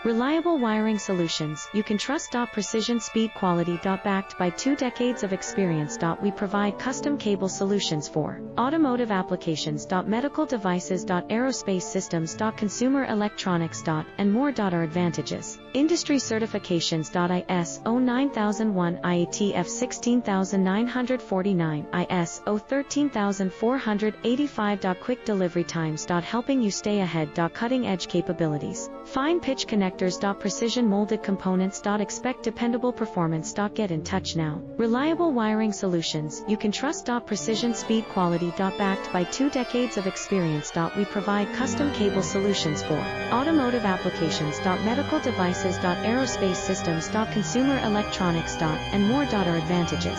Reliable wiring solutions you can trust. Precision speed quality. Backed by 2 decades of experience. We provide custom cable solutions for automotive applications. Medical devices. Aerospace systems. Consumer electronics. And more. Our advantages: industry certifications. ISO 9001, IATF 16949, ISO 13485. Quick delivery times. Helping you stay ahead. Cutting edge capabilities. Fine pitch connectors. Precision molded components. Expect dependable performance. Get in touch now. Reliable wiring solutions you can trust. Precision speed quality. Backed by 2 decades of experience. We provide custom cable solutions for automotive applications. Medical devices. Aerospace systems. Consumer electronics. And more. Our advantages.